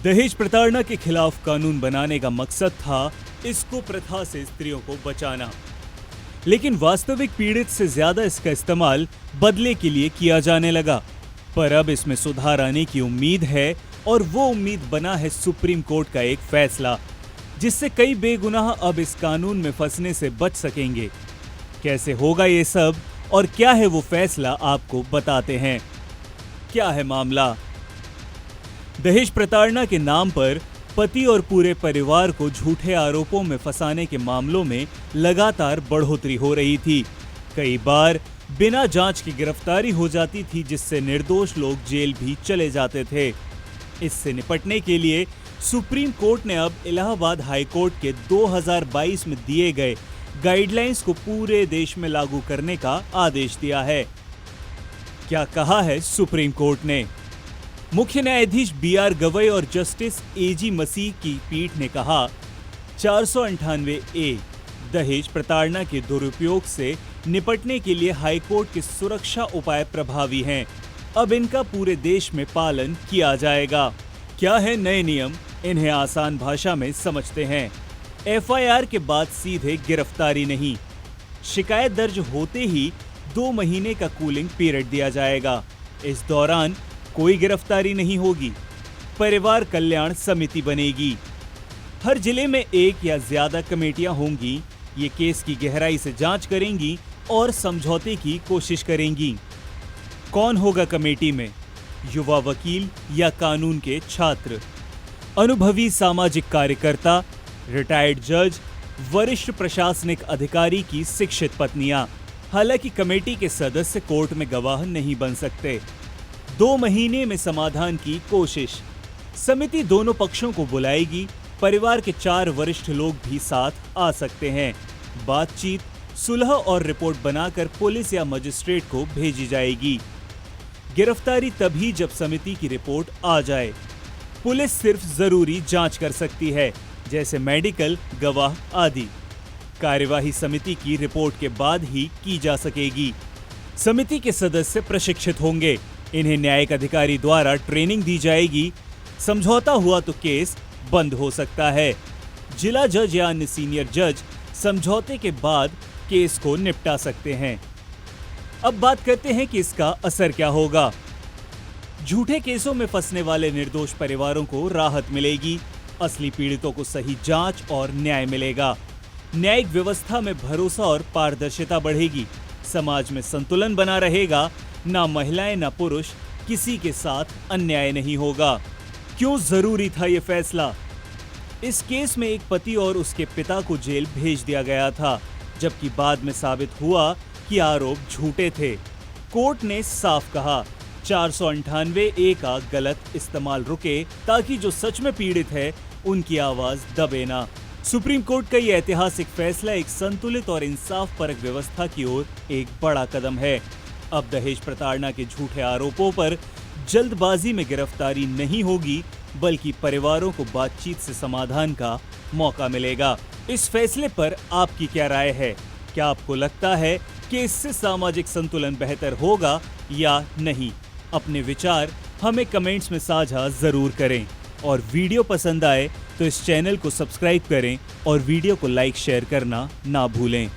दहेज प्रताड़ना के खिलाफ कानून बनाने का मकसद था इसको प्रथा से स्त्रियों को बचाना, लेकिन वास्तविक पीड़ित से ज्यादा इसका इस्तेमाल बदले के लिए किया जाने लगा। पर अब इसमें सुधार आने की उम्मीद है और वो उम्मीद बना है सुप्रीम कोर्ट का एक फैसला, जिससे कई बेगुनाह अब इस कानून में फंसने से बच सकेंगे। कैसे होगा ये सब और क्या है वो फैसला, आपको बताते हैं। क्या है मामला? दहेज प्रताड़ना के नाम पर पति और पूरे परिवार को झूठे आरोपों में फंसाने के मामलों में लगातार बढ़ोतरी हो रही थी। कई बार बिना जांच की गिरफ्तारी हो जाती थी, जिससे निर्दोष लोग जेल भी चले जाते थे। इससे निपटने के लिए सुप्रीम कोर्ट ने अब इलाहाबाद हाई कोर्ट के 2022 में दिए गए गाइडलाइंस को पूरे देश में लागू करने का आदेश दिया है। क्या कहा है सुप्रीम कोर्ट ने? मुख्य न्यायाधीश BR गवई और जस्टिस AG मसीह की पीठ ने कहा, 498A दहेज प्रताड़ना के दुरुपयोग से निपटने के लिए हाईकोर्ट के सुरक्षा उपाय प्रभावी हैं। अब इनका पूरे देश में पालन किया जाएगा। क्या है नए नियम, इन्हें आसान भाषा में समझते हैं। FIR के बाद सीधे गिरफ्तारी नहीं, शिकायत दर्ज होते ही 2 महीने का कूलिंग पीरियड दिया जाएगा। इस दौरान कोई गिरफ्तारी नहीं होगी। परिवार कल्याण समिति बनेगी। हर जिले में एक या ज्यादा कमेटियां होंगी। ये केस की गहराई से जांच करेंगी और समझौते की कोशिश करेंगी। कौन होगा कमेटी में? युवा वकील या कानून के छात्र, अनुभवी सामाजिक कार्यकर्ता, रिटायर्ड जज, वरिष्ठ प्रशासनिक अधिकारी की शिक्षित पत्नियां। हालांकि कमेटी के सदस्य कोर्ट में गवाह नहीं बन सकते। 2 महीने में समाधान की कोशिश। समिति दोनों पक्षों को बुलाएगी। परिवार के 4 वरिष्ठ लोग भी साथ आ सकते हैं। बातचीत, सुलह और रिपोर्ट बनाकर पुलिस या मजिस्ट्रेट को भेजी जाएगी। गिरफ्तारी तभी जब समिति की रिपोर्ट आ जाए। पुलिस सिर्फ जरूरी जांच कर सकती है, जैसे मेडिकल, गवाह आदि। कार्यवाही समिति की रिपोर्ट के बाद ही की जा सकेगी। समिति के सदस्य प्रशिक्षित होंगे। इन्हें न्यायिक अधिकारी द्वारा ट्रेनिंग दी जाएगी। समझौता हुआ तो केस बंद हो सकता है। जिला जज या अन्य सीनियर जज समझौते के बाद केस को निपटा सकते हैं। अब बात करते हैं कि इसका असर क्या होगा। झूठे केसों में फंसने वाले निर्दोष परिवारों को राहत मिलेगी। असली पीड़ितों को सही जांच और न्याय मिलेगा। न्यायिक व्यवस्था में भरोसा और पारदर्शिता बढ़ेगी। समाज में संतुलन बना रहेगा। ना महिलाएं ना पुरुष, किसी के साथ अन्याय नहीं होगा। क्यों जरूरी था यह फैसला? इस केस में एक पति और उसके पिता को जेल भेज दिया गया था, जबकि बाद में साबित हुआ कि आरोप झूठे थे। कोर्ट ने साफ कहा, 498A का गलत इस्तेमाल रुके, ताकि जो सच में पीड़ित है उनकी आवाज दबे ना। सुप्रीम कोर्ट का यह ऐतिहासिक फैसला एक संतुलित और इंसाफ परक व्यवस्था की ओर एक बड़ा कदम है। अब दहेज प्रताड़ना के झूठे आरोपों पर जल्दबाजी में गिरफ्तारी नहीं होगी, बल्कि परिवारों को बातचीत से समाधान का मौका मिलेगा। इस फैसले पर आपकी क्या राय है? क्या आपको लगता है कि इससे सामाजिक संतुलन बेहतर होगा या नहीं? अपने विचार हमें कमेंट्स में साझा जरूर करें और वीडियो पसंद आए तो इस चैनल को सब्सक्राइब करें और वीडियो को लाइक शेयर करना ना भूलें।